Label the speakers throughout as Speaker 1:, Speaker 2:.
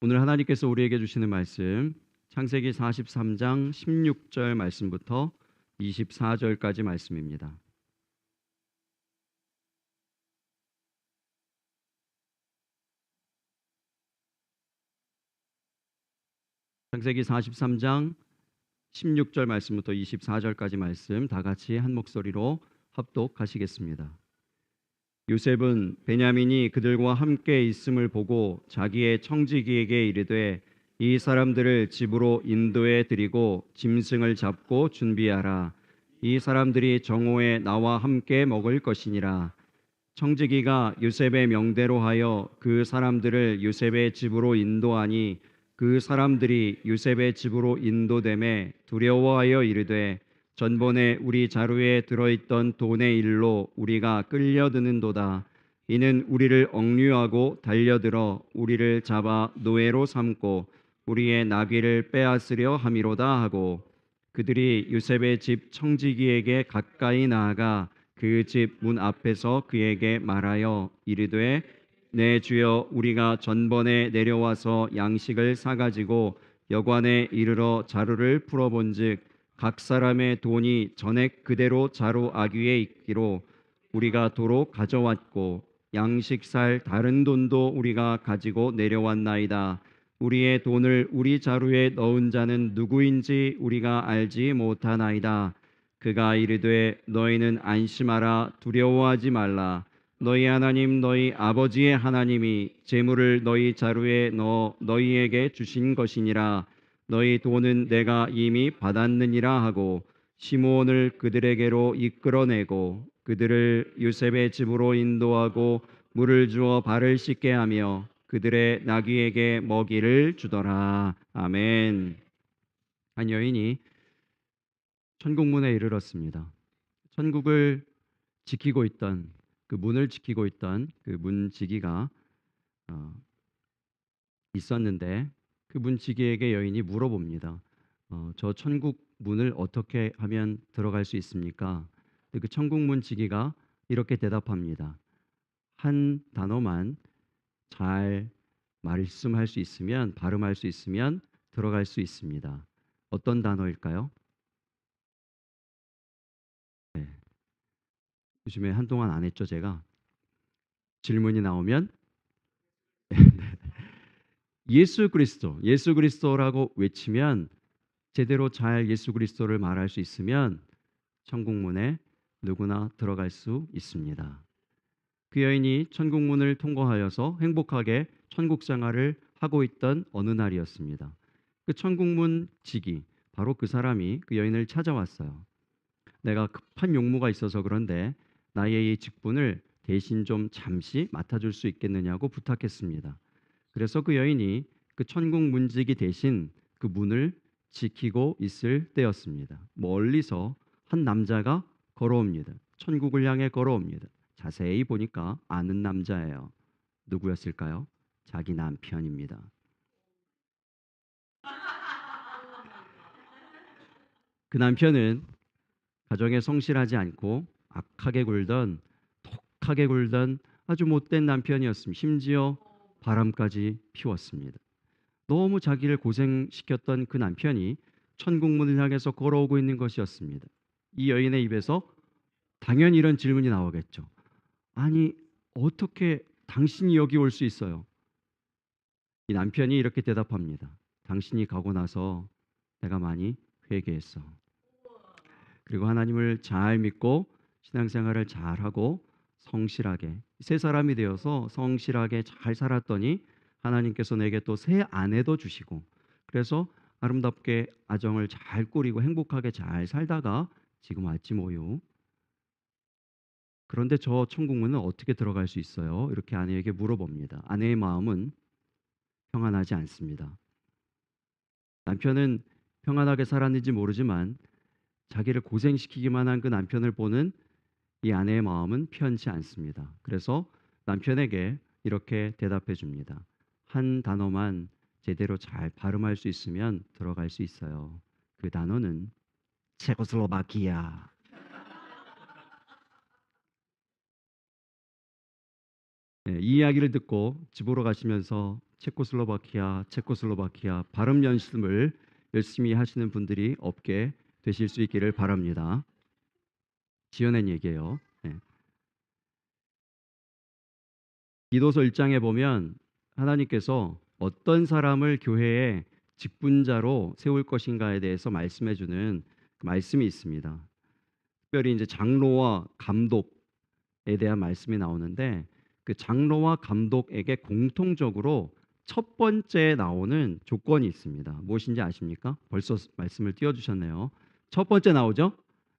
Speaker 1: 오늘 하나님께서 우리에게 주시는 말씀 창세기 43장 16절 말씀부터 24절까지 말씀입니다. 창세기 43장 16절 말씀부터 24절까지 말씀 다 같이 한 목소리로 합독하시겠습니다. 요셉은 베냐민이 그들과 함께 있음을 보고 자기의 청지기에게 이르되 이 사람들을 집으로 인도해 드리고 짐승을 잡고 준비하라. 이 사람들이 정오에 나와 함께 먹을 것이니라. 청지기가 요셉의 명대로 하여 그 사람들을 요셉의 집으로 인도하니 그 사람들이 요셉의 집으로 인도됨에 두려워하여 이르되 전번에 우리 자루에 들어있던 돈의 일로 우리가 끌려드는도다. 이는 우리를 억류하고 달려들어 우리를 잡아 노예로 삼고 우리의 나귀를 빼앗으려 함이로다 하고 그들이 요셉의 집 청지기에게 가까이 나아가 그 집 문 앞에서 그에게 말하여 이르되 내 주여 우리가 전번에 내려와서 양식을 사가지고 여관에 이르러 자루를 풀어본즉 각 사람의 돈이 전액 그대로 자루 아귀에 있기로 우리가 도로 가져왔고 양식 살 다른 돈도 우리가 가지고 내려왔나이다. 우리의 돈을 우리 자루에 넣은 자는 누구인지 우리가 알지 못하나이다. 그가 이르되 너희는 안심하라. 두려워하지 말라. 너희 하나님 너희 아버지의 하나님이 재물을 너희 자루에 넣어 너희에게 주신 것이니라. 너희 돈은 내가 이미 받았느니라 하고 시므온을 그들에게로 이끌어내고 그들을 요셉의 집으로 인도하고 물을 주어 발을 씻게 하며 그들의 나귀에게 먹이를 주더라. 아멘. 한 여인이 천국문에 이르렀습니다. 천국을 지키고 있던 그 문을 지키고 있던 그 문지기가 있었는데 그 문지기에게 여인이 물어봅니다. 저 천국 문을 어떻게 하면 들어갈 수 있습니까? 그 천국 문지기가 이렇게 대답합니다. 한 단어만 잘 말씀할 수 있으면 발음할 수 있으면 들어갈 수 있습니다. 어떤 단어일까요? 네. 요즘에 한동안 안 했죠, 제가. 질문이 나오면 예수 그리스도, 예수 그리스도라고 외치면 제대로 잘 예수 그리스도를 말할 수 있으면 천국문에 누구나 들어갈 수 있습니다. 그 여인이 천국문을 통과하여서 행복하게 천국 생활을 하고 있던 어느 날이었습니다. 그 천국문 직이 바로 그 사람이 그 여인을 찾아왔어요. 내가 급한 용무가 있어서 그런데 나의 이 직분을 대신 좀 잠시 맡아줄 수 있겠느냐고 부탁했습니다. 그래서 그 여인이 그 천국 문지기 대신 그 문을 지키고 있을 때였습니다. 멀리서 한 남자가 걸어옵니다. 천국을 향해 걸어옵니다. 자세히 보니까 아는 남자예요. 누구였을까요? 자기 남편입니다. 그 남편은 가정에 성실하지 않고 악하게 굴던 독하게 굴던 아주 못된 남편이었습니다. 심지어 바람까지 피웠습니다. 너무 자기를 고생시켰던 그 남편이 천국문을 향해서 걸어오고 있는 것이었습니다. 이 여인의 입에서 당연히 이런 질문이 나오겠죠. 아니, 어떻게 당신이 여기 올 수 있어요? 이 남편이 이렇게 대답합니다. 당신이 가고 나서 내가 많이 회개했어. 그리고 하나님을 잘 믿고 신앙생활을 잘하고 성실하게 새 사람이 되어서 성실하게 잘 살았더니 하나님께서 내게 또 새 아내도 주시고 그래서 아름답게 가정을 잘 꾸리고 행복하게 잘 살다가 지금 왔지 뭐요. 그런데 저 천국문은 어떻게 들어갈 수 있어요? 이렇게 아내에게 물어봅니다. 아내의 마음은 평안하지 않습니다. 남편은 평안하게 살았는지 모르지만 자기를 고생시키기만 한 그 남편을 보는 이 아내의 마음은 편치 않습니다. 그래서 남편에게 이렇게 대답해 줍니다. 한 단어만 제대로 잘 발음할 수 있으면 들어갈 수 있어요. 그 단어는 체코슬로바키아. 네, 이 이야기를 듣고 집으로 가시면서 체코슬로바키아 발음 연습을 열심히 하시는 분들이 없게 되실 수 있기를 바랍니다. 지어낸 얘기예요. 네. 디도서 1장에 보면 하나님께서 어떤 사람을 교회에 직분자로 세울 것인가에 대해서 말씀해 주는 말씀이 있습니다. 특별히 이제 장로와 감독에 대한 말씀이 나오는데 그 장로와 감독에게 공통적으로 첫 번째 나오는 조건이 있습니다. 무엇인지 아십니까? 벌써 말씀을 띄워주셨네요. 첫 번째 나오죠?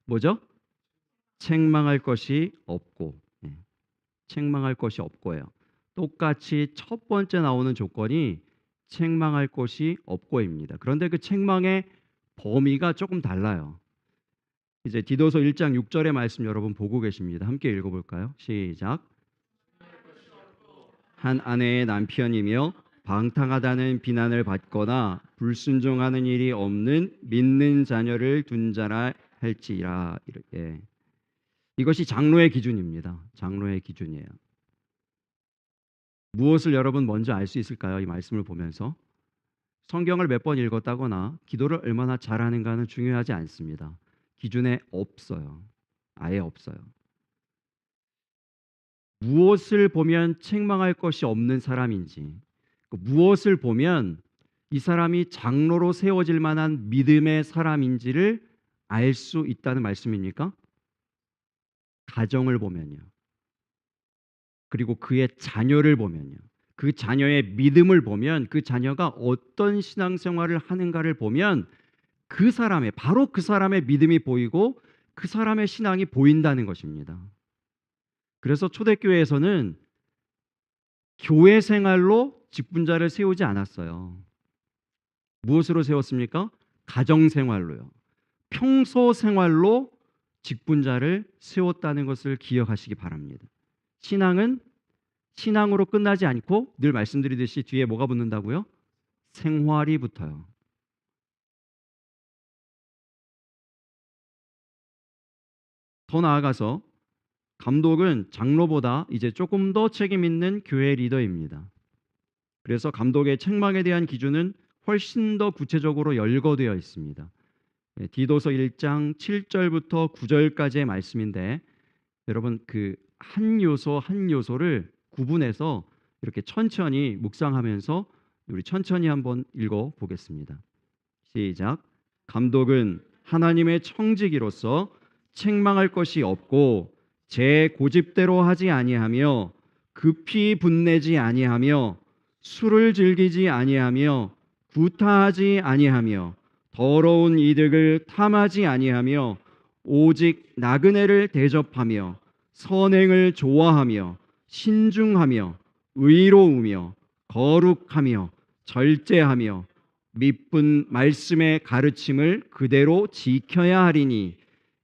Speaker 1: 뭐죠? 책망할 것이 없고, 책망할 것이 없고예요. 똑같이 첫 번째 나오는 조건이 책망할 것이 없고입니다. 그런데 그 책망의 범위가 조금 달라요. 이제 디도서 1장 6절의 말씀 여러분 보고 계십니다. 함께 읽어볼까요? 시작. 한 아내의 남편이며 방탕하다는 비난을 받거나 불순종하는 일이 없는 믿는 자녀를 둔 자라 할지라. 이렇게. 이것이 장로의 기준입니다. 장로의 기준이에요. 무엇을 여러분 먼저 알 수 있을까요? 이 말씀을 보면서 성경을 몇 번 읽었다거나 기도를 얼마나 잘하는가는 중요하지 않습니다. 기준에 없어요. 아예 없어요. 무엇을 보면 책망할 것이 없는 사람인지, 무엇을 보면 이 사람이 장로로 세워질 만한 믿음의 사람인지를 알 수 있다는 말씀입니까? 가정을 보면요. 그리고 그의 자녀를 보면요. 그 자녀의 믿음을 보면 그 자녀가 어떤 신앙생활을 하는가를 보면 그 사람의 바로 그 사람의 믿음이 보이고 그 사람의 신앙이 보인다는 것입니다. 그래서 초대교회에서는 교회 생활로 직분자를 세우지 않았어요. 무엇으로 세웠습니까? 가정 생활로요. 평소 생활로 직분자를 세웠다는 것을 기억하시기 바랍니다. 신앙은 신앙으로 끝나지 않고 늘 말씀드리듯이 뒤에 뭐가 붙는다고요? 생활이 붙어요. 더 나아가서 감독은 장로보다 이제 조금 더 책임 있는 교회 리더입니다. 그래서 감독의 책망에 대한 기준은 훨씬 더 구체적으로 열거되어 있습니다. 디도서 1장 7절부터 9절까지의 말씀인데 여러분 그 한 요소 한 요소를 구분해서 이렇게 천천히 묵상하면서 우리 천천히 한번 읽어 보겠습니다. 시작. 감독은 하나님의 청지기로서 책망할 것이 없고 제 고집대로 하지 아니하며 급히 분내지 아니하며 술을 즐기지 아니하며 구타하지 아니하며 더러운 이득을 탐하지 아니하며 오직 나그네를 대접하며 선행을 좋아하며 신중하며 의로우며 거룩하며 절제하며 미쁜 말씀의 가르침을 그대로 지켜야 하리니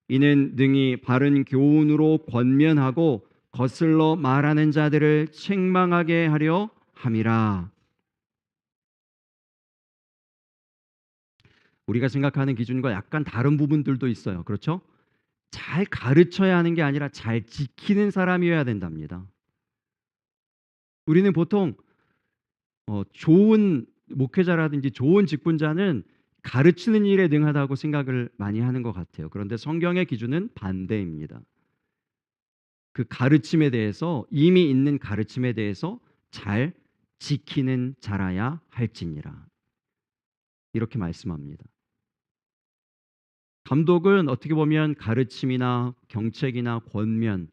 Speaker 1: 이는 능히 바른 교훈으로 권면하고 거슬러 말하는 자들을 책망하게 하려 함이라. 우리가 생각하는 기준과 약간 다른 부분들도 있어요. 그렇죠? 잘 가르쳐야 하는 게 아니라 잘 지키는 사람이어야 된답니다. 우리는 보통 좋은 목회자라든지 좋은 직분자는 가르치는 일에 능하다고 생각을 많이 하는 것 같아요. 그런데 성경의 기준은 반대입니다. 그 가르침에 대해서 이미 있는 가르침에 대해서 잘 지키는 자라야 할지니라. 이렇게 말씀합니다. 감독은 어떻게 보면 가르침이나 경책이나 권면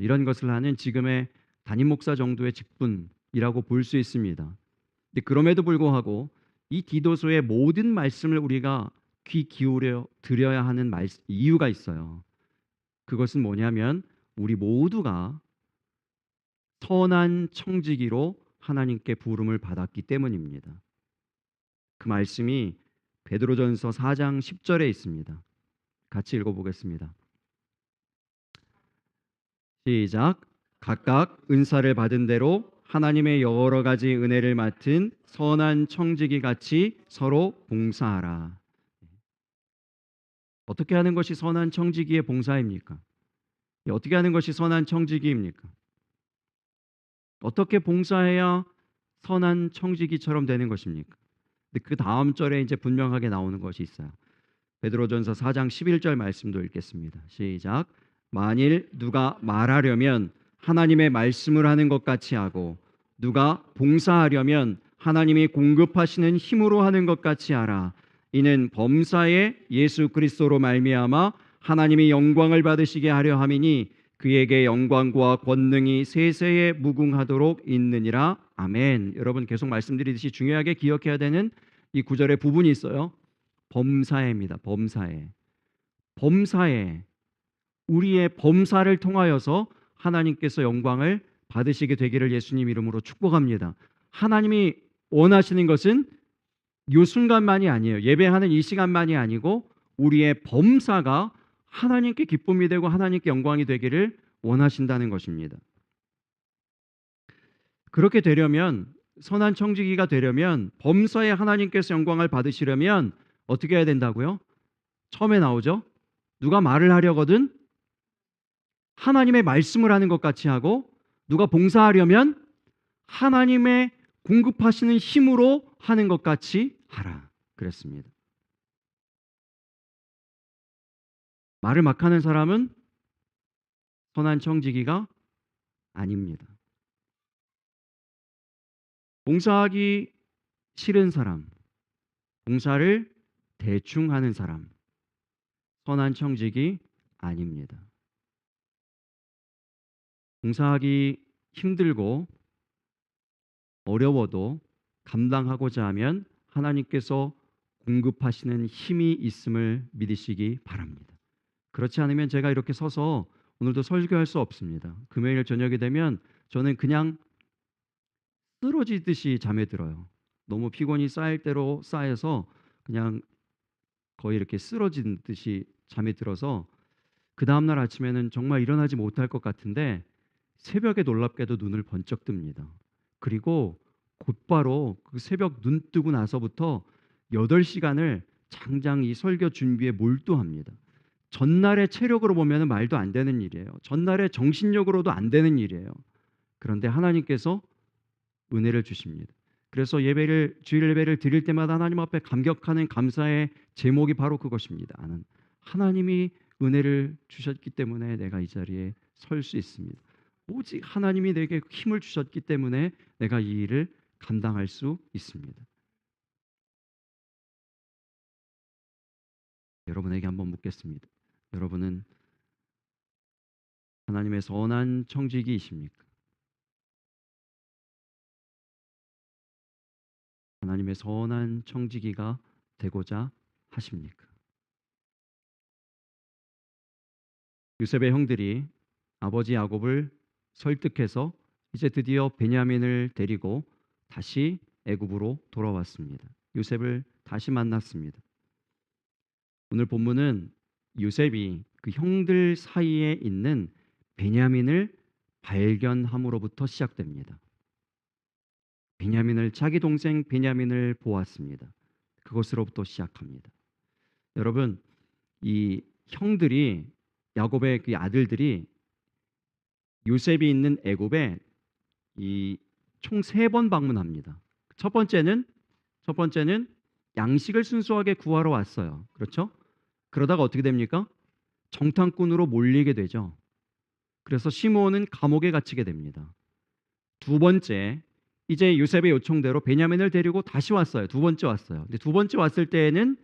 Speaker 1: 이런 것을 하는 지금의 담임 목사 정도의 직분이라고 볼 수 있습니다. 근데 그럼에도 불구하고 이 디도서의 모든 말씀을 우리가 귀 기울여 드려야 하는 이유가 있어요. 그것은 뭐냐면 우리 모두가 선한 청지기로 하나님께 부름을 받았기 때문입니다. 그 말씀이 베드로전서 4장 10절에 있습니다. 같이 읽어보겠습니다. 시작. 각각 은사를 받은 대로 하나님의 여러 가지 은혜를 맡은 선한 청지기 같이 서로 봉사하라. 어떻게 하는 것이 선한 청지기의 봉사입니까? 어떻게 하는 것이 선한 청지기입니까? 어떻게 봉사해야 선한 청지기처럼 되는 것입니까? 근데 그 다음 절에 이제 분명하게 나오는 것이 있어요. 베드로전서 4장 11절 말씀도 읽겠습니다. 시작. 만일 누가 말하려면 하나님의 말씀을 하는 것 같이 하고 누가 봉사하려면 하나님이 공급하시는 힘으로 하는 것 같이 하라. 이는 범사에 예수 그리스도로 말미암아 하나님이 영광을 받으시게 하려 함이니 그에게 영광과 권능이 세세에 무궁하도록 있느니라. 아멘. 여러분 계속 말씀드리듯이 중요하게 기억해야 되는 이 구절의 부분이 있어요. 범사에입니다. 범사에. 범사에. 우리의 범사를 통하여서 하나님께서 영광을 받으시게 되기를 예수님 이름으로 축복합니다. 하나님이 원하시는 것은 이 순간만이 아니에요. 예배하는 이 시간만이 아니고 우리의 범사가 하나님께 기쁨이 되고 하나님께 영광이 되기를 원하신다는 것입니다. 그렇게 되려면, 선한 청지기가 되려면, 범사에 하나님께서 영광을 받으시려면 어떻게 해야 된다고요? 처음에 나오죠. 누가 말을 하려거든 하나님의 말씀을 하는 것 같이 하고, 누가 봉사하려면 하나님의 공급하시는 힘으로 하는 것 같이 하라 그랬습니다. 말을 막 하는 사람은 선한 청지기가 아닙니다. 봉사하기 싫은 사람, 봉사를 대충 하는 사람, 선한 청지기 아닙니다. 봉사하기 힘들고 어려워도 감당하고자 하면 하나님께서 공급하시는 힘이 있음을 믿으시기 바랍니다. 그렇지 않으면 제가 이렇게 서서 오늘도 설교할 수 없습니다. 금요일 저녁이 되면 저는 그냥 쓰러지듯이 잠에 들어요. 너무 피곤이 쌓일 대로 쌓여서 그냥 거의 이렇게 쓰러진 듯이 잠에 들어서 그 다음날 아침에는 정말 일어나지 못할 것 같은데 새벽에 놀랍게도 눈을 번쩍 뜹니다. 그리고 곧바로 그 새벽 눈 뜨고 나서부터 8시간을 장장 이 설교 준비에 몰두합니다. 전날의 체력으로 보면 말도 안 되는 일이에요. 전날의 정신력으로도 안 되는 일이에요. 그런데 하나님께서 은혜를 주십니다. 그래서 주일 예배를 드릴 때마다 하나님 앞에 감격하는 감사의 제목이 바로 그것입니다. 나는 하나님이 은혜를 주셨기 때문에 내가 이 자리에 설 수 있습니다. 오직 하나님이 내게 힘을 주셨기 때문에 내가 이 일을 감당할 수 있습니다. 여러분에게 한번 묻겠습니다. 여러분은 하나님의 선한 청지기이십니까? 하나님의 선한 청지기가 되고자 하십니까? 요셉의 형들이 아버지 야곱을 설득해서 이제 드디어 베냐민을 데리고 다시 애굽으로 돌아왔습니다. 요셉을 다시 만났습니다. 오늘 본문은 요셉이 그 형들 사이에 있는 베냐민을 발견함으로부터 시작됩니다. 베냐민을, 자기 동생 베냐민을 보았습니다. 그것으로부터 시작합니다. 여러분, 이 형들이, 야곱의 그 아들들이 요셉이 있는 애굽에 총 3번 방문합니다. 첫 번째는 양식을 순수하게 구하러 왔어요. 그렇죠? 그러다가 어떻게 됩니까? 정탐꾼으로 몰리게 되죠. 그래서 시므온은 감옥에 갇히게 됩니다. 두 번째, 이제 요셉의 요청대로 베냐민을 데리고 다시 왔어요. 두 번째 왔어요. 근데 두 번째 왔을 때에는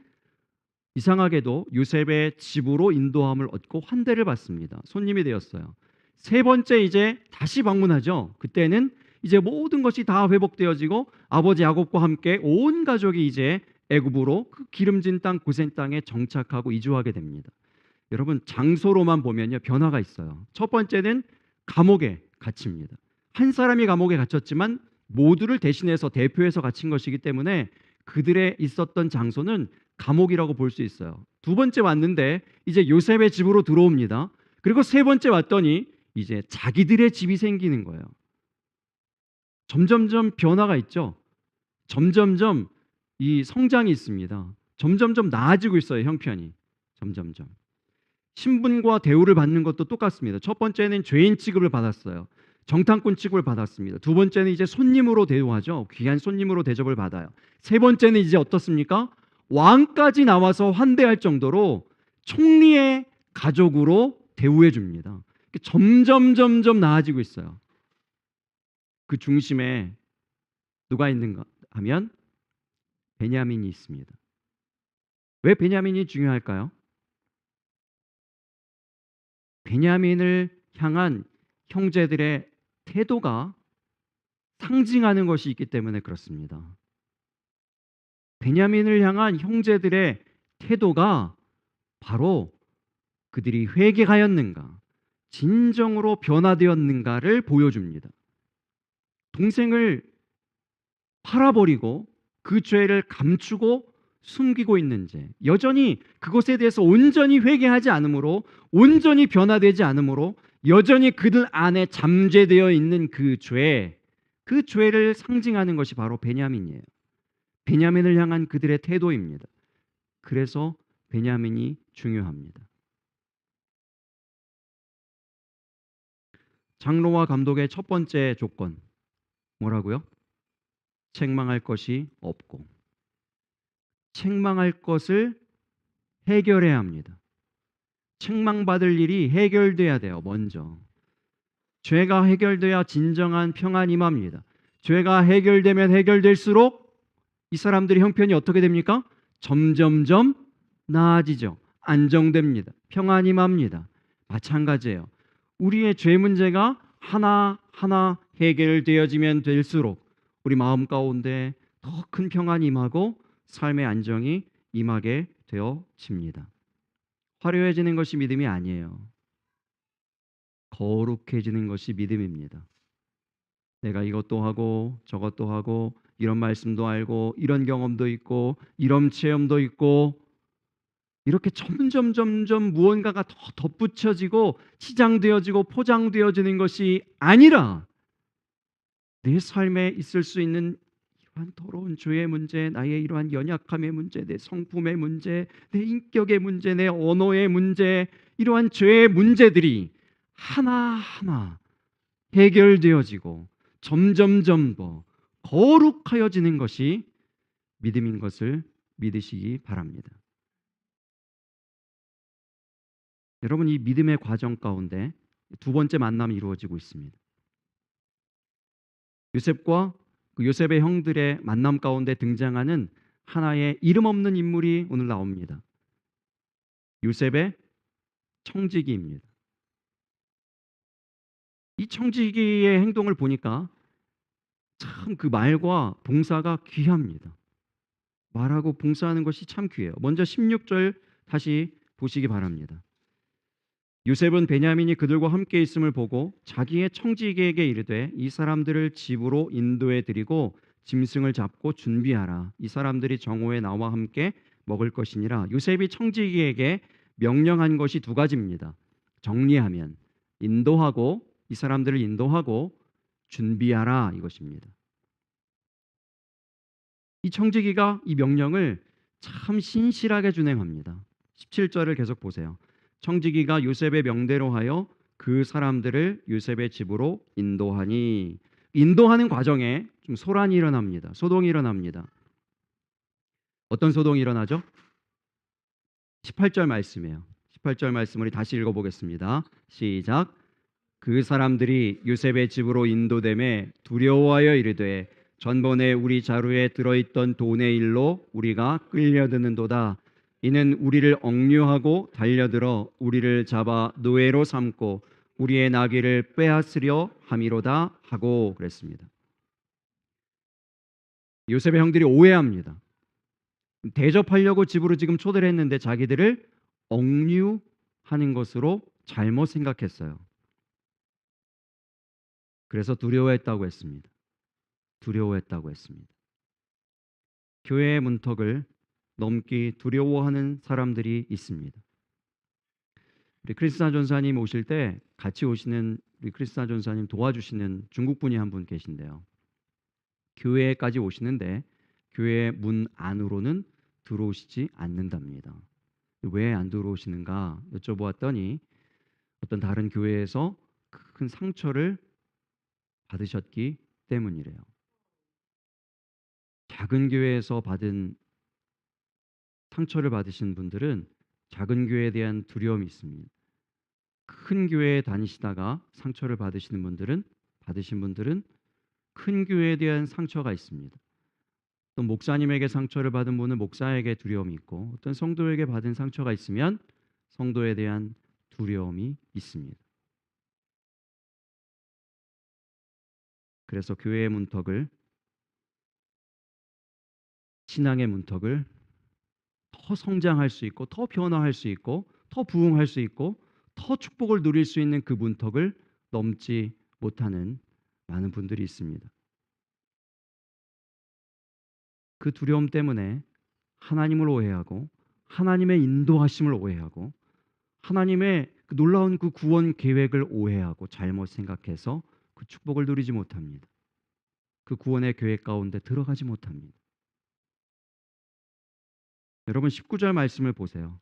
Speaker 1: 이상하게도 요셉의 집으로 인도함을 얻고 환대를 받습니다. 손님이 되었어요. 세 번째 이제 다시 방문하죠. 그때는 이제 모든 것이 다 회복되어지고 아버지 야곱과 함께 온 가족이 이제 애굽으로 그 기름진 땅 고센 땅에 정착하고 이주하게 됩니다. 여러분, 장소로만 보면요 변화가 있어요. 첫 번째는 감옥에 갇힙니다. 한 사람이 감옥에 갇혔지만 모두를 대신해서 대표해서 갇힌 것이기 때문에 그들의 있었던 장소는 감옥이라고 볼 수 있어요. 두 번째 왔는데 이제 요셉의 집으로 들어옵니다. 그리고 세 번째 왔더니 이제 자기들의 집이 생기는 거예요. 점점점 변화가 있죠. 점점점 이 성장이 있습니다. 점점점 나아지고 있어요. 형편이 점점점. 신분과 대우를 받는 것도 똑같습니다. 첫 번째는 죄인 취급을 받았어요. 정탐꾼 취급을 받았습니다. 두 번째는 이제 손님으로 대우하죠. 귀한 손님으로 대접을 받아요. 세 번째는 이제 어떻습니까? 왕까지 나와서 환대할 정도로 총리의 가족으로 대우해 줍니다. 점점 나아지고 있어요. 그 중심에 누가 있는가 하면 베냐민이 있습니다. 왜 베냐민이 중요할까요? 베냐민을 향한 형제들의 태도가 상징하는 것이 있기 때문에 그렇습니다. 베냐민을 향한 형제들의 태도가 바로 그들이 회개하였는가, 진정으로 변화되었는가를 보여줍니다. 동생을 팔아버리고 그 죄를 감추고 숨기고 있는 죄, 여전히 그것에 대해서 온전히 회개하지 않으므로, 온전히 변화되지 않으므로 여전히 그들 안에 잠재되어 있는 그 죄를 상징하는 것이 바로 베냐민이에요. 베냐민을 향한 그들의 태도입니다. 그래서 베냐민이 중요합니다. 장로와 감독의 첫 번째 조건 뭐라고요? 책망할 것이 없고, 책망할 것을 해결해야 합니다. 책망받을 일이 해결돼야 돼요. 먼저 죄가 해결돼야 진정한 평안이 임합니다. 죄가 해결되면 해결될수록 이 사람들의 형편이 어떻게 됩니까? 점점점 나아지죠. 안정됩니다. 평안이 임합니다. 마찬가지예요. 우리의 죄 문제가 하나하나 해결되어지면 될수록 우리 마음 가운데 더 큰 평안이 임하고 삶의 안정이 임하게 되어집니다. 화려해지는 것이 믿음이 아니에요. 거룩해지는 것이 믿음입니다. 내가 이것도 하고 저것도 하고 이런 말씀도 알고 이런 경험도 있고 이런 체험도 있고 이렇게 점점 무언가가 더 덧붙여지고 치장되어지고 포장되어지는 것이 아니라 내 삶에 있을 수 있는 이러한 더러운 죄의 문제, 나의 이러한 연약함의 문제, 내 성품의 문제, 내 인격의 문제, 내 언어의 문제, 이러한 죄의 문제들이 하나하나 해결되어지고 점점점 더 거룩하여지는 것이 믿음인 것을 믿으시기 바랍니다. 여러분, 이 믿음의 과정 가운데 두 번째 만남이 이루어지고 있습니다. 요셉과 그 요셉의 형들의 만남 가운데 등장하는 하나의 이름 없는 인물이 오늘 나옵니다. 요셉의 청지기입니다. 이 청지기의 행동을 보니까 참 그 말과 봉사가 귀합니다. 말하고 봉사하는 것이 참 귀해요. 먼저 16절 다시 보시기 바랍니다. 요셉은 베냐민이 그들과 함께 있음을 보고 자기의 청지기에게 이르되 이 사람들을 집으로 인도해 드리고 짐승을 잡고 준비하라. 이 사람들이 정오에 나와 함께 먹을 것이니라. 요셉이 청지기에게 명령한 것이 두 가지입니다. 정리하면 인도하고, 이 사람들을 인도하고 준비하라, 이것입니다. 이 청지기가 이 명령을 참 신실하게 준행합니다. 17절을 계속 보세요. 청지기가 요셉의 명대로 하여 그 사람들을 요셉의 집으로 인도하니, 인도하는 과정에 좀 소란이 일어납니다. 소동이 일어납니다. 어떤 소동이 일어나죠? 18절 말씀이에요. 18절 말씀을 다시 읽어보겠습니다. 시작. 그 사람들이 요셉의 집으로 인도됨에 두려워하여 이르되 전번에 우리 자루에 들어있던 돈의 일로 우리가 끌려드는도다. 이는 우리를 억류하고 달려들어 우리를 잡아 노예로 삼고 우리의 나귀를 빼앗으려 함이로다 하고 그랬습니다. 요셉의 형들이 오해합니다. 대접하려고 집으로 지금 초대를 했는데 자기들을 억류하는 것으로 잘못 생각했어요. 그래서 두려워했다고 했습니다. 두려워했다고 했습니다. 교회의 문턱을 넘기 두려워하는 사람들이 있습니다. 우리 크리스나 전사님 오실 때 같이 오시는 우리 크리스나 전사님 도와주시는 중국 분이 한 분 계신데요. 교회까지 오시는데 교회 문 안으로는 들어오시지 않는답니다. 왜 안 들어오시는가 여쭤보았더니 어떤 다른 교회에서 큰 상처를 받으셨기 때문이래요. 작은 교회에서 받은 상처를 받으신 분들은 작은 교회에 대한 두려움이 있습니다. 큰 교회에 다니시다가 상처를 받으신 분들은 큰 교회에 대한 상처가 있습니다. 또 목사님에게 상처를 받은 분은 목사에게 두려움이 있고, 어떤 성도에게 받은 상처가 있으면 성도에 대한 두려움이 있습니다. 그래서 교회의 문턱을, 신앙의 문턱을 더 성장할 수 있고, 더 변화할 수 있고, 더 부흥할 수 있고, 더 축복을 누릴 수 있는 그 문턱을 넘지 못하는 많은 분들이 있습니다. 그 두려움 때문에 하나님을 오해하고, 하나님의 인도하심을 오해하고, 하나님의 그 놀라운 그 구원 계획을 오해하고 잘못 생각해서 그 축복을 누리지 못합니다. 그 구원의 계획 가운데 들어가지 못합니다. 여러분 19절 말씀을 보세요.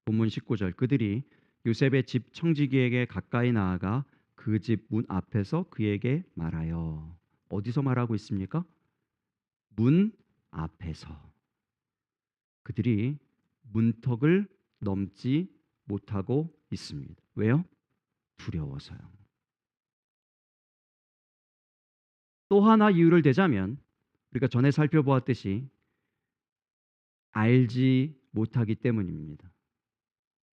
Speaker 1: 본문 19절, 그들이 요셉의 집 청지기에게 가까이 나아가 그 집 문 앞에서 그에게 말하여. 어디서 말하고 있습니까? 문 앞에서. 그들이 문턱을 넘지 못하고 있습니다. 왜요? 두려워서요. 또 하나 이유를 대자면, 우리가 전에 살펴보았듯이 알지 못하기 때문입니다.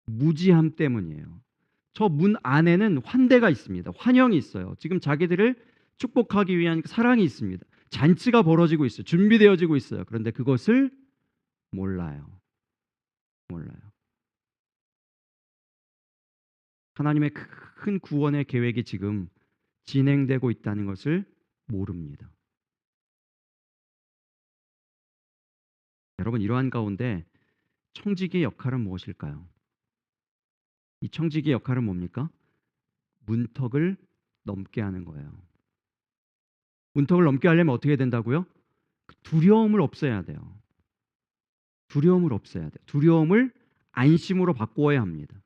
Speaker 1: 무지함 때문이에요. 저 문 안에는 환대가 있습니다. 환영이 있어요. 지금 자기들을 축복하기 위한 사랑이 있습니다. 잔치가 벌어지고 있어요. 준비되어지고 있어요. 그런데 그것을 몰라요. 하나님의 큰 구원의 계획이 지금 진행되고 있다는 것을 모릅니다. 여러분, 이러한 가운데 청지기의 역할은 무엇일까요? 이 청지기의 역할은 뭡니까? 문턱을 넘게 하는 거예요. 문턱을 넘게 하려면 어떻게 된다고요? 두려움을 없애야 돼요. 두려움을 안심으로 바꾸어야 합니다.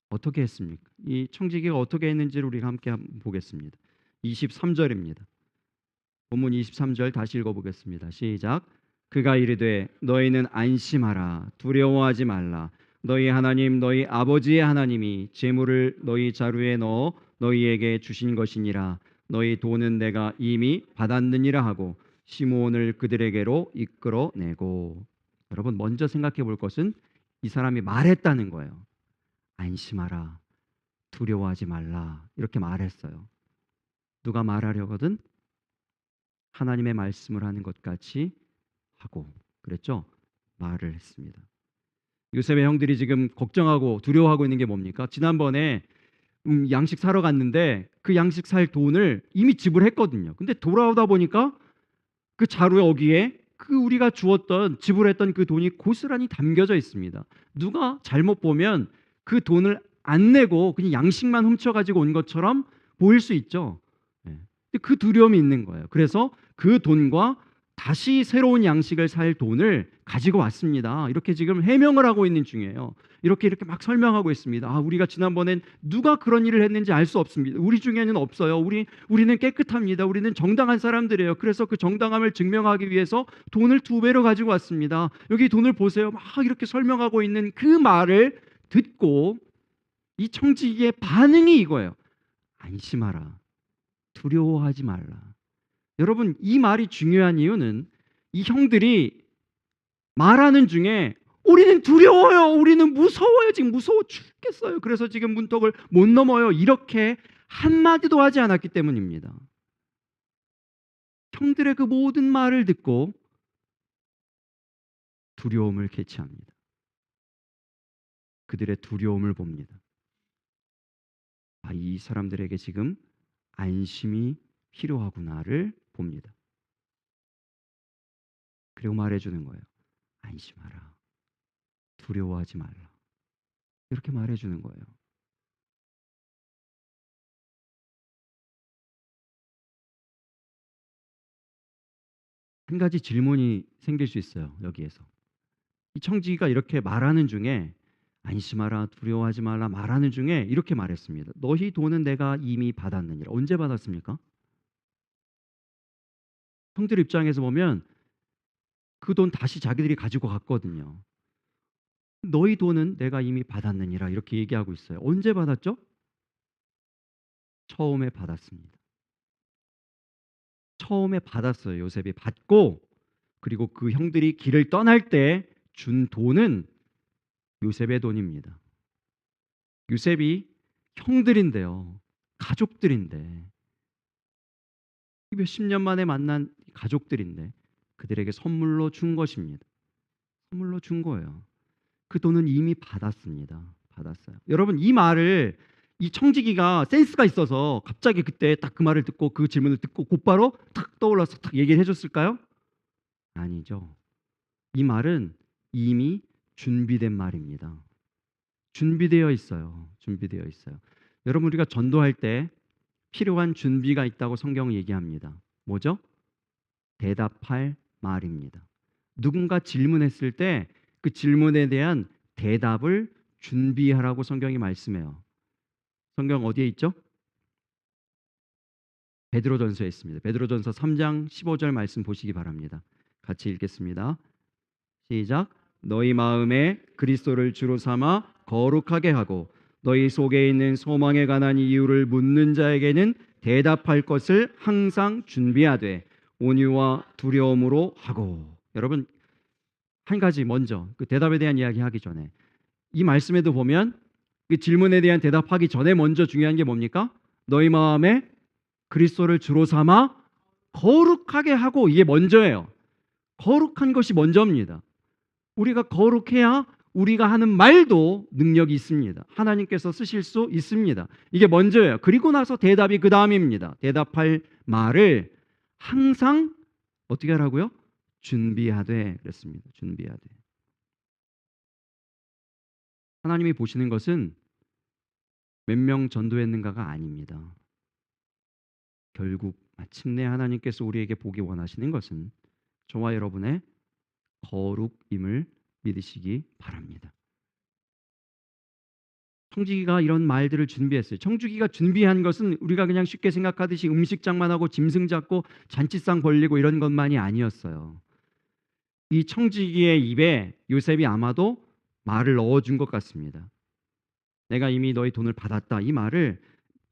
Speaker 1: 어떻게 했습니까? 이 청지기가 어떻게 했는지를 우리가 함께 한번 보겠습니다. 23절입니다. 본문 23절 다시 읽어보겠습니다. 시작. 그가 이르되 너희는 안심하라, 두려워하지 말라. 너희 하나님 너희 아버지의 하나님이 재물을 너희 자루에 넣어 너희에게 주신 것이니라. 너희 돈은 내가 이미 받았느니라 하고 시므온을 그들에게로 이끌어내고. 여러분, 먼저 생각해 볼 것은 이 사람이 말했다는 거예요. 안심하라, 두려워하지 말라, 이렇게 말했어요. 누가 말하려거든 하나님의 말씀을 하는 것 같이 하고 그랬죠? 말을 했습니다. 요셉의 형들이 지금 걱정하고 두려워하고 있는 게 뭡니까? 지난번에 양식 사러 갔는데 그 양식 살 돈을 이미 지불했거든요. 근데 돌아오다 보니까 그 자루에 어기에 그 우리가 주었던 지불했던 그 돈이 고스란히 담겨져 있습니다. 누가 잘못 보면 그 돈을 안 내고 그냥 양식만 훔쳐가지고 온 것처럼 보일 수 있죠. 네. 그 두려움이 있는 거예요. 그래서 그 돈과 다시 새로운 양식을 살 돈을 가지고 왔습니다. 이렇게 지금 해명을 하고 있는 중이에요. 이렇게 막 설명하고 있습니다. 우리가 지난번엔 누가 그런 일을 했는지 알 수 없습니다. 우리 중에는 없어요. 우리는 깨끗합니다. 우리는 정당한 사람들이에요. 그래서 그 정당함을 증명하기 위해서 돈을 2배로 가지고 왔습니다. 여기 돈을 보세요. 막 이렇게 설명하고 있는 그 말을 듣고 이 청지기의 반응이 이거예요. 안심하라, 두려워하지 말라. 여러분, 이 말이 중요한 이유는 이 형들이 말하는 중에 우리는 두려워요, 우리는 무서워요, 지금 무서워 죽겠어요, 그래서 지금 문턱을 못 넘어요, 이렇게 한마디도 하지 않았기 때문입니다. 형들의 그 모든 말을 듣고 두려움을 캐치합니다. 그들의 두려움을 봅니다. 이 사람들에게 지금 안심이 필요하구나를 봅니다. 그리고 말해주는 거예요. 안심하라, 두려워하지 말라. 이렇게 말해주는 거예요. 한 가지 질문이 생길 수 있어요. 여기에서 이 청지기가 이렇게 말하는 중에 안심하라 두려워하지 말라 말하는 중에 이렇게 말했습니다. 너희 돈은 내가 이미 받았느니라. 언제 받았습니까? 형들 입장에서 보면 그 돈 다시 자기들이 가지고 갔거든요. 너희 돈은 내가 이미 받았느니라 이렇게 얘기하고 있어요. 언제 받았죠? 처음에 받았습니다. 처음에 받았어요. 요셉이 받고, 그리고 그 형들이 길을 떠날 때 준 돈은 요셉의 돈입니다. 요셉이 형들인데요, 가족들인데, 몇십 년 만에 만난 가족들인데 그들에게 선물로 준 것입니다. 선물로 준 거예요. 그 돈은 이미 받았습니다. 받았어요. 여러분, 이 말을 이 청지기가 센스가 있어서 갑자기 그때 딱 그 말을 듣고 그 질문을 듣고 곧바로 탁 떠올라서 탁 얘기를 해줬을까요? 아니죠. 이 말은 이미 준비된 말입니다. 준비되어 있어요. 준비되어 있어요. 여러분, 우리가 전도할 때 필요한 준비가 있다고 성경은 얘기합니다. 뭐죠? 대답할 말입니다. 누군가 질문했을 때 그 질문에 대한 대답을 준비하라고 성경이 말씀해요. 성경 어디에 있죠? 베드로전서에 있습니다. 베드로전서 3장 15절 말씀 보시기 바랍니다. 같이 읽겠습니다. 시작. 너희 마음에 그리스도를 주로 삼아 거룩하게 하고 너희 속에 있는 소망에 관한 이유를 묻는 자에게는 대답할 것을 항상 준비하되 온유와 두려움으로 하고. 여러분, 한 가지 먼저 그 대답에 대한 이야기 하기 전에 이 말씀에도 보면 그 질문에 대한 대답하기 전에 먼저 중요한 게 뭡니까? 너희 마음에 그리스도를 주로 삼아 거룩하게 하고. 이게 먼저예요. 거룩한 것이 먼저입니다. 우리가 거룩해야 우리가 하는 말도 능력이 있습니다. 하나님께서 쓰실 수 있습니다. 이게 먼저예요. 그리고 나서 대답이 그 다음입니다. 대답할 말을 항상 어떻게 하라고요? 준비하되 그랬습니다. 준비하되. 하나님이 보시는 것은 몇 명 전도했는가가 아닙니다. 결국 마침내 하나님께서 우리에게 보기 원하시는 것은 저와 여러분의 거룩임을 믿으시기 바랍니다. 청지기가 이런 말들을 준비했어요. 청지기가 준비한 것은 우리가 그냥 쉽게 생각하듯이 음식장만 하고 짐승 잡고 잔치상 벌리고 이런 것만이 아니었어요. 이 청지기의 입에 요셉이 아마도 말을 넣어준 것 같습니다. 내가 이미 너희 돈을 받았다, 이 말을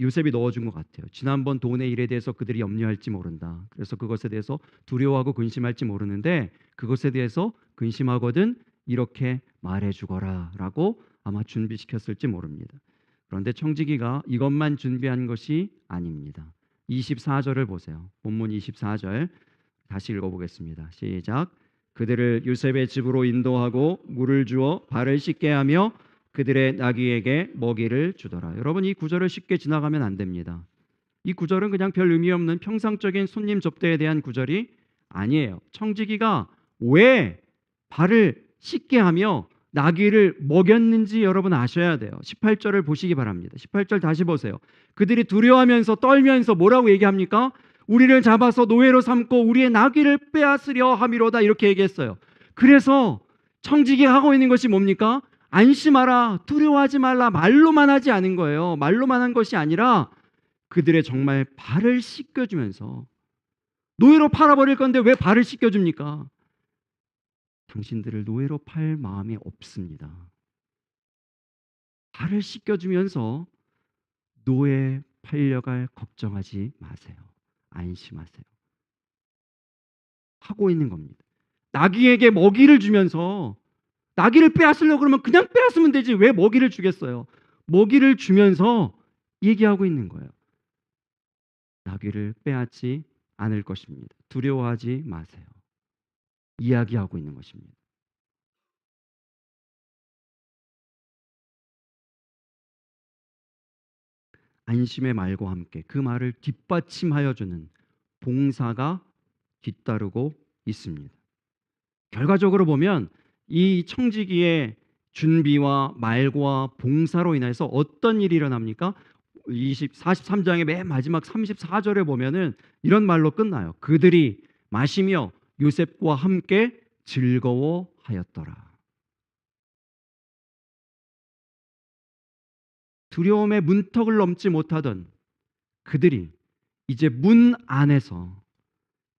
Speaker 1: 요셉이 넣어준 것 같아요. 지난번 돈의 일에 대해서 그들이 염려할지 모른다. 그래서 그것에 대해서 두려워하고 근심할지 모르는데 그것에 대해서 근심하거든 이렇게 말해주거라 라고 아마 준비시켰을지 모릅니다. 그런데 청지기가 이것만 준비한 것이 아닙니다. 24절을 보세요. 본문 24절 다시 읽어보겠습니다. 시작. 그들을 요셉의 집으로 인도하고 물을 주어 발을 씻게 하며 그들의 나귀에게 먹이를 주더라. 여러분, 이 구절을 쉽게 지나가면 안 됩니다. 이 구절은 그냥 별 의미 없는 평상적인 손님 접대에 대한 구절이 아니에요. 청지기가 왜 발을 씻게 하며 나귀를 먹였는지 여러분 아셔야 돼요. 18절을 보시기 바랍니다. 18절 다시 보세요. 그들이 두려워하면서 떨면서 뭐라고 얘기합니까? 우리를 잡아서 노예로 삼고 우리의 나귀를 빼앗으려 함이로다 이렇게 얘기했어요. 그래서 청지기가 하고 있는 것이 뭡니까? 안심하라 두려워하지 말라 말로만 하지 않은 거예요. 말로만 한 것이 아니라 그들의 정말 발을 씻겨주면서, 노예로 팔아버릴 건데 왜 발을 씻겨줍니까? 당신들을 노예로 팔 마음이 없습니다. 발을 씻겨주면서 노예 팔려갈 걱정하지 마세요. 안심하세요. 하고 있는 겁니다. 나귀에게 먹이를 주면서, 나귀를 빼앗으려고 그러면 그냥 빼앗으면 되지 왜 먹이를 주겠어요? 먹이를 주면서 얘기하고 있는 거예요. 나귀를 빼앗지 않을 것입니다. 두려워하지 마세요. 이야기하고 있는 것입니다. 안심의 말과 함께 그 말을 뒷받침하여 주는 봉사가 뒤따르고 있습니다. 결과적으로 보면 이 청지기의 준비와 말과 봉사로 인해서 어떤 일이 일어납니까? 43장의 맨 마지막 34절에 보면은 이런 말로 끝나요. 그들이 마시며 요셉과 함께 즐거워하였더라. 두려움의 문턱을 넘지 못하던 그들이 이제 문 안에서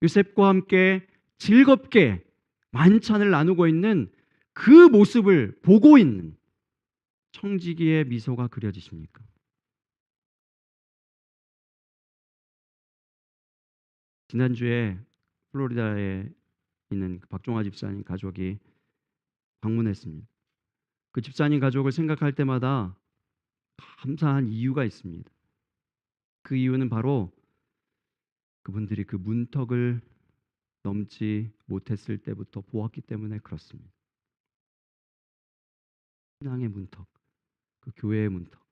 Speaker 1: 요셉과 함께 즐겁게 만찬을 나누고 있는 그 모습을 보고 있는 청지기의 미소가 그려지십니까? 지난주에 플로리다에 있는 박종화 집사님 가족이 방문했습니다. 그 집사님 가족을 생각할 때마다 감사한 이유가 있습니다. 그 이유는 바로 그분들이 그 문턱을 넘지 못했을 때부터 보았기 때문에 그렇습니다. 신앙의 문턱, 그 교회의 문턱,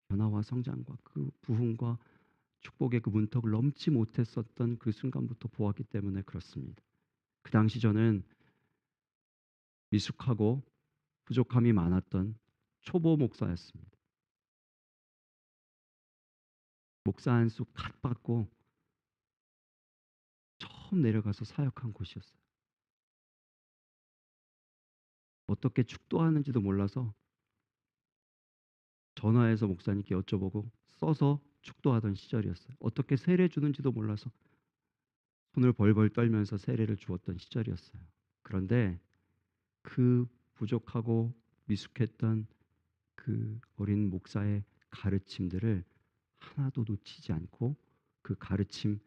Speaker 1: 변화와 성장과 그 부흥과 축복의 그 문턱을 넘지 못했었던 그 순간부터 보았기 때문에 그렇습니다. 그 당시 저는 미숙하고 부족함이 많았던 초보 목사였습니다. 목사 안수 갓 받고 처음 내려가서 사역한 곳이었어요. 어떻게 축도하는지도 몰라서 전화해서 목사님께 여쭤보고 써서 축도하던 시절이었어요. 어떻게 세례 주는지도 몰라서 손을 벌벌 떨면서 세례를 주었던 시절이었어요. 그런데 그 부족하고 미숙했던 그 어린 목사의 가르침들을 하나도 놓치지 않고 그 가르침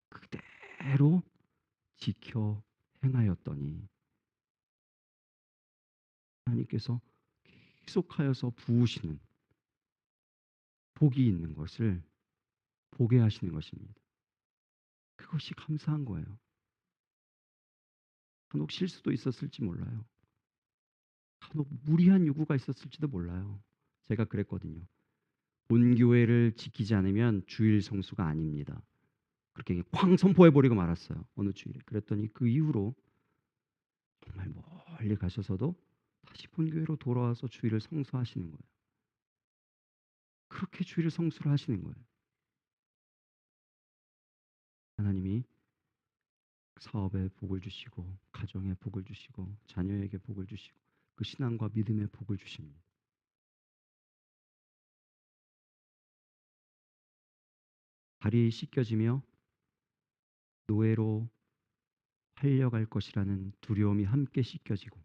Speaker 1: 그대로 지켜 행하였더니 하나님께서 계속하여서 부으시는 복이 있는 것을 보게 하시는 것입니다. 그것이 감사한 거예요. 간혹 실수도 있었을지 몰라요. 간혹 무리한 요구가 있었을지도 몰라요. 제가 그랬거든요. 본교회를 지키지 않으면 주일 성수가 아닙니다. 그렇게 쾅 선포해버리고 말았어요. 어느 주일에. 그랬더니 그 이후로 정말 멀리 가셔서도 다시 본교회로 돌아와서 주일을 성수하시는 거예요. 그렇게 주일을 성수를 하시는 거예요. 하나님이 사업에 복을 주시고 가정에 복을 주시고 자녀에게 복을 주시고 그 신앙과 믿음의 복을 주십니다. 발이 씻겨지며 노예로 팔려갈 것이라는 두려움이 함께 씻겨지고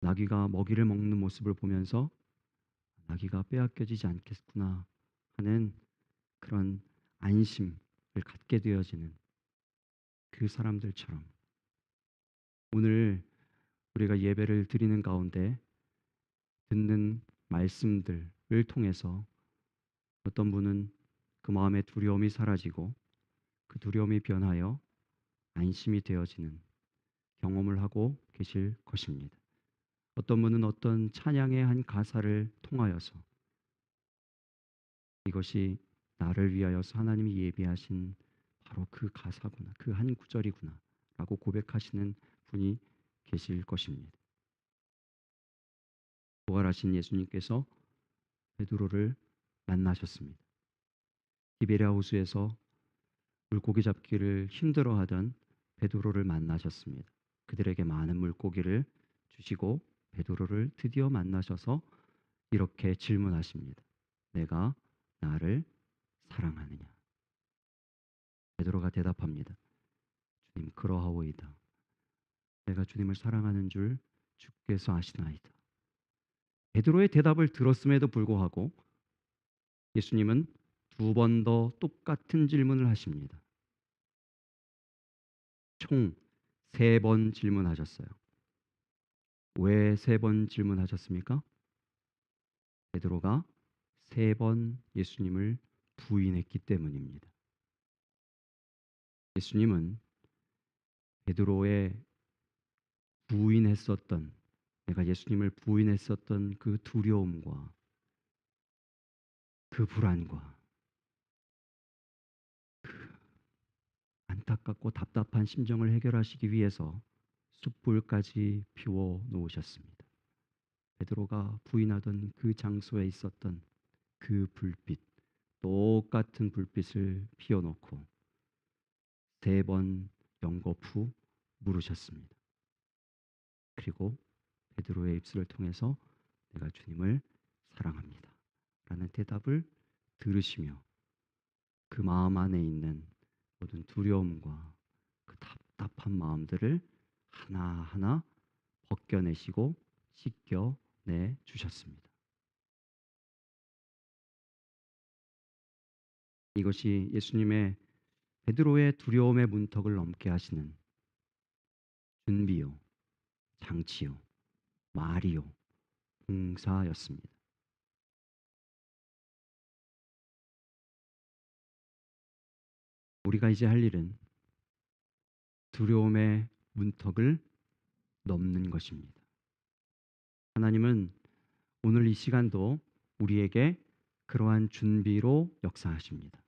Speaker 1: 나귀가 먹이를 먹는 모습을 보면서 나귀가 빼앗겨지지 않겠구나 하는 그런 안심을 갖게 되어지는 그 사람들처럼 오늘 우리가 예배를 드리는 가운데 듣는 말씀들을 통해서 어떤 분은 그 마음의 두려움이 사라지고 그 두려움이 변하여 안심이 되어지는 경험을 하고 계실 것입니다. 어떤 분은 어떤 찬양의 한 가사를 통하여서 이것이 나를 위하여서 하나님이 예비하신 바로 그 가사구나, 그 한 구절이구나 라고 고백하시는 분이 계실 것입니다. 부활하신 예수님께서 베드로를 만나셨습니다. 디베랴 호수에서 물고기 잡기를 힘들어하던 베드로를 만나셨습니다. 그들에게 많은 물고기를 주시고 베드로를 드디어 만나셔서 이렇게 질문하십니다. 내가 나를 사랑하느냐? 베드로가 대답합니다. 주님, 그러하오이다. 내가 주님을 사랑하는 줄 주께서 아시나이다. 베드로의 대답을 들었음에도 불구하고 예수님은 두 번 더 똑같은 질문을 하십니다. 총 3번 질문하셨어요. 왜 3번 질문하셨습니까? 베드로가 3번 예수님을 부인했기 때문입니다. 예수님은 베드로의 부인했었던 내가 예수님을 부인했었던 그 두려움과 그 불안과 그 안타깝고 답답한 심정을 해결하시기 위해서 숯불까지 피워 놓으셨습니다. 베드로가 부인하던 그 장소에 있었던 그 불빛, 똑같은 불빛을 피워놓고 3번 연거푸 물으셨습니다. 그리고 베드로의 입술을 통해서 내가 주님을 사랑합니다 라는 대답을 들으시며 그 마음 안에 있는 모든 두려움과 그 답답한 마음들을 하나하나 벗겨내시고 씻겨내 주셨습니다. 이것이 예수님의 베드로의 두려움의 문턱을 넘게 하시는 준비요, 장치요, 말이요, 봉사였습니다. 우리가 이제 할 일은 두려움의 문턱을 넘는 것입니다. 하나님은 오늘 이 시간도 우리에게 그러한 준비로 역사하십니다.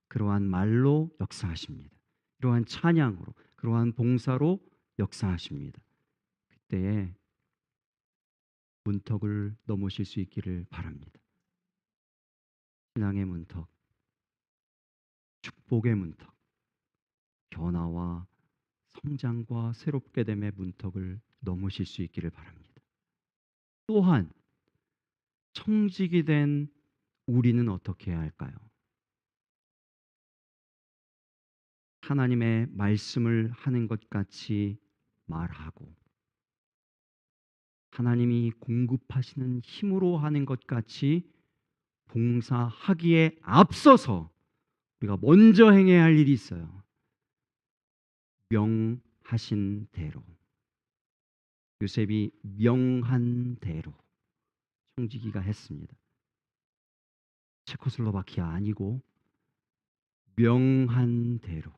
Speaker 1: 그러한 말로 역사하십니다. 그러한 찬양으로, 그러한 봉사로 역사하십니다. 그때에 문턱을 넘으실 수 있기를 바랍니다. 신앙의 문턱, 축복의 문턱, 변화와 성장과 새롭게 됨의 문턱을 넘으실 수 있기를 바랍니다. 또한 청직이 된 우리는 어떻게 해야 할까요? 하나님의 말씀을 하는 것 같이 말하고 하나님이 공급하시는 힘으로 하는 것 같이 봉사하기에 앞서서 우리가 먼저 행해야 할 일이 있어요. 명하신 대로, 요셉이 명한 대로 청지기가 했습니다. 체코슬로바키아 아니고 명한 대로,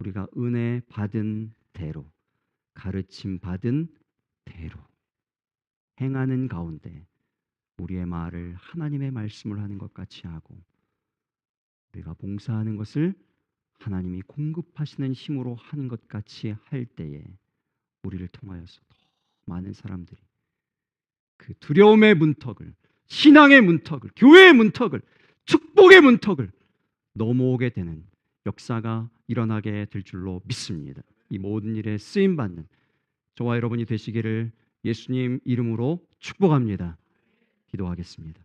Speaker 1: 우리가 은혜 받은 대로, 가르침 받은 대로 행하는 가운데 우리의 말을 하나님의 말씀을 하는 것 같이 하고 우리가 봉사하는 것을 하나님이 공급하시는 힘으로 하는 것 같이 할 때에 우리를 통하여서 더 많은 사람들이 그 두려움의 문턱을, 신앙의 문턱을, 교회의 문턱을, 축복의 문턱을 넘어오게 되는 역사가 일어나게 될 줄로 믿습니다. 이 모든 일에 쓰임받는 저와 여러분이 되시기를 예수님 이름으로 축복합니다. 기도하겠습니다.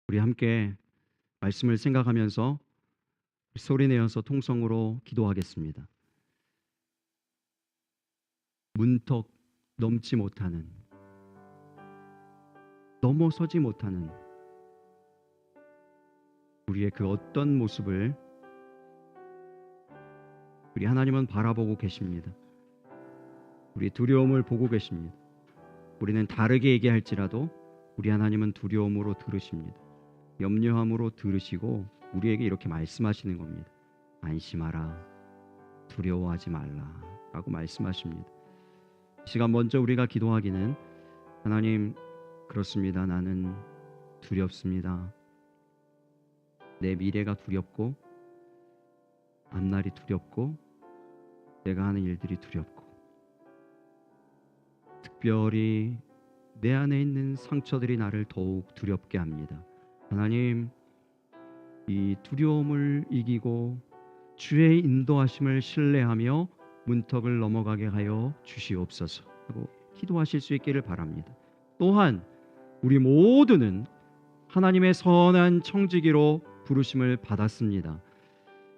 Speaker 1: 우리 함께 말씀을 생각하면서 소리내어서 통성으로 기도하겠습니다. 문턱 넘지 못하는, 넘어서지 못하는 우리의 그 어떤 모습을 우리 하나님은 바라보고 계십니다. 우리 두려움을 보고 계십니다. 우리는 다르게 얘기할지라도 우리 하나님은 두려움으로 들으십니다. 염려함으로 들으시고 우리에게 이렇게 말씀하시는 겁니다. 안심하라, 두려워하지 말라 라고 말씀하십니다. 이 시간 먼저 우리가 기도하기는 하나님, 그렇습니다. 나는 두렵습니다. 내 미래가 두렵고 앞날이 두렵고 내가 하는 일들이 두렵고 특별히 내 안에 있는 상처들이 나를 더욱 두렵게 합니다. 하나님, 이 두려움을 이기고 주의 인도하심을 신뢰하며 문턱을 넘어가게 하여 주시옵소서 하고 기도하실 수 있기를 바랍니다. 또한 우리 모두는 하나님의 선한 청지기로 부르심을 받았습니다.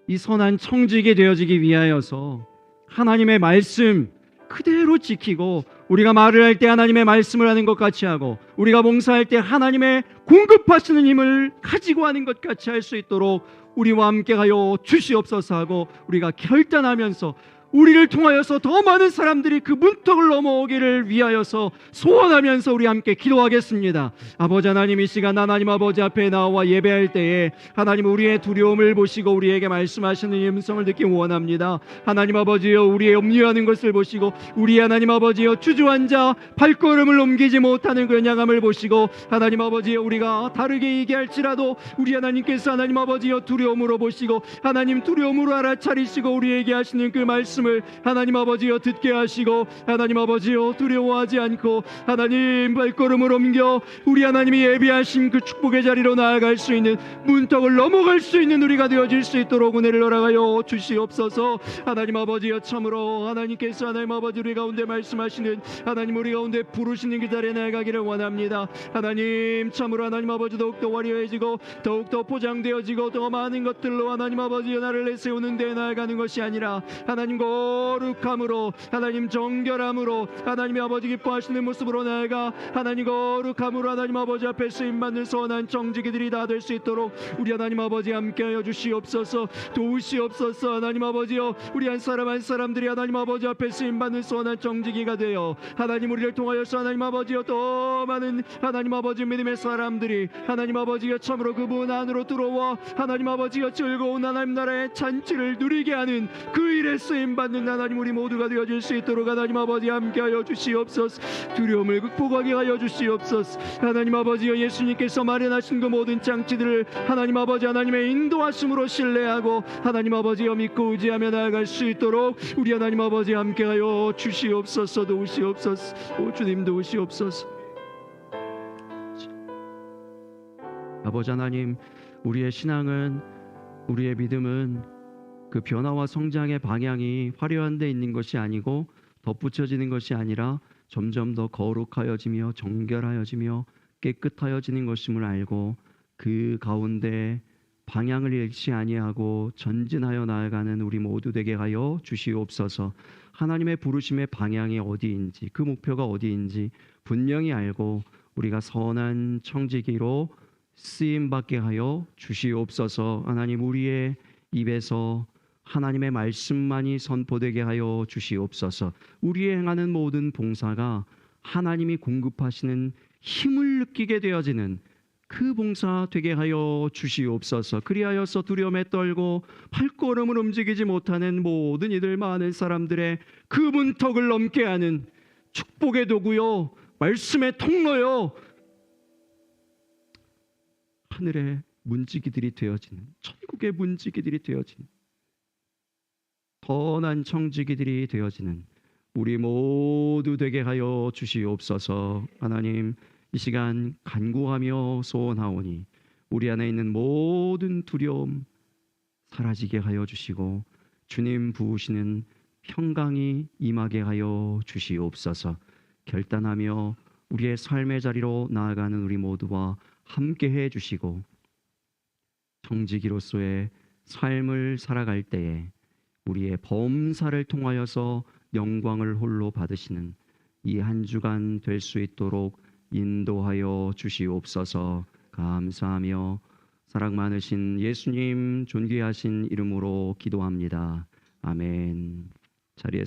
Speaker 1: 이 선한 청지기 되어지기 위하여서 하나님의 말씀 그대로 지키고 우리가 말을 할 때 하나님의 말씀을 하는 것 같이 하고 우리가 봉사할 때 하나님의 공급하시는 힘을 가지고 하는 것 같이 할 수 있도록 우리와 함께 하여 주시옵소서 하고 우리가 결단하면서 우리를 통하여서 더 많은 사람들이 그 문턱을 넘어오기를 위하여서 소원하면서 우리 함께 기도하겠습니다. 아버지 하나님, 이 시간 하나님 아버지 앞에 나와 예배할 때에 하나님 우리의 두려움을 보시고 우리에게 말씀하시는 음성을 듣기 원합니다. 하나님 아버지여, 우리의 염려하는 것을 보시고 우리 하나님 아버지여 주저앉아 발걸음을 옮기지 못하는 그 연약함을 보시고 하나님 아버지여, 우리가 다르게 얘기할지라도 우리 하나님께서 하나님 아버지여 두려움으로 보시고 하나님 두려움으로 알아차리시고 우리에게 하시는 그 말씀 말씀을 하나님 아버지여 듣게 하시고 하나님 아버지여 두려워하지 않고 하나님 발걸음을 옮겨 우리 하나님이 예비하신 그 축복의 자리로 나아갈 수 있는 문턱을 넘어갈 수 있는 우리가 되어질 수 있도록 은혜를 허락하여 주시옵소서. 하나님 아버지여 참으로 하나님께서 하나님 아버지 우리 가운데 말씀하시는 하나님 우리 가운데 부르시는 그 자리에 나아가기를 원합니다. 하나님 참으로 하나님 아버지 더욱더 화려해지고 더욱더 포장되어지고 더 많은 것들로 하나님 아버지여 나를 내세우는 데 나아가는 것이 아니라 하나님 거룩함으로 하나님 정결함으로 하나님의 아버지 기뻐하시는 모습으로 나아가 하나님 거룩함으로 하나님 아버지 앞에 쓰임받는 선한 정직이들이 다 될 수 있도록 우리 하나님 아버지 함께하여 주시옵소서. 도우시옵소서. 하나님 아버지여 우리 한 사람 한 사람들이 하나님 아버지 앞에 쓰임받는 선한 정직이가 되어 하나님 우리를 통하여서 하나님 아버지여 더 많은 하나님 아버지 믿음의 사람들이 하나님 아버지여 참으로 그분 안으로 들어와 하나님 아버지여 즐거운 하나님 나라의 잔치를 누리게 하는 그 일에 쓰임받는 하나님 우리 모두가 되어질 수 있도록 하나님 아버지 함께하여 주시옵소서. 두려움을 극복하게 하여 주시옵소서. 하나님 아버지여 예수님께서 마련하신 그 모든 장치들을 하나님 아버지 하나님의 인도하심으로 신뢰하고 하나님 아버지여 믿고 의지하며 나아갈 수 있도록 우리 하나님 아버지 함께하여 주시옵소서. 도우시옵소서. 오 주님 도우시옵소서. 아버지 하나님 우리의 신앙은 우리의 믿음은 그 변화와 성장의 방향이 화려한 데 있는 것이 아니고 덧붙여지는 것이 아니라 점점 더 거룩하여지며 정결하여지며 깨끗하여지는 것임을 알고 그 가운데 방향을 잃지 아니하고 전진하여 나아가는 우리 모두 되게 하여 주시옵소서. 하나님의 부르심의 방향이 어디인지 그 목표가 어디인지 분명히 알고 우리가 선한 청지기로 쓰임받게 하여 주시옵소서. 하나님 우리의 입에서 하나님의 말씀만이 선포되게 하여 주시옵소서. 우리의 행하는 모든 봉사가 하나님이 공급하시는 힘을 느끼게 되어지는 그 봉사 되게 하여 주시옵소서. 그리하여서 두려움에 떨고 발걸음을 움직이지 못하는 모든 이들 많은 사람들의 그 문턱을 넘게 하는 축복의 도구요 말씀의 통로요 하늘의 문지기들이 되어지는 천국의 문지기들이 되어지는 선한 청지기들이 되어지는 우리 모두 되게 하여 주시옵소서. 하나님 이 시간 간구하며 소원하오니 우리 안에 있는 모든 두려움 사라지게 하여 주시고 주님 부으시는 평강이 임하게 하여 주시옵소서. 결단하며 우리의 삶의 자리로 나아가는 우리 모두와 함께해 주시고 청지기로서의 삶을 살아갈 때에 우리의 범사를 통하여서 영광을 홀로 받으시는 이 한 주간 될 수 있도록 인도하여 주시옵소서. 감사하며 사랑 많으신 예수님 존귀하신 이름으로 기도합니다. 아멘. 자리에서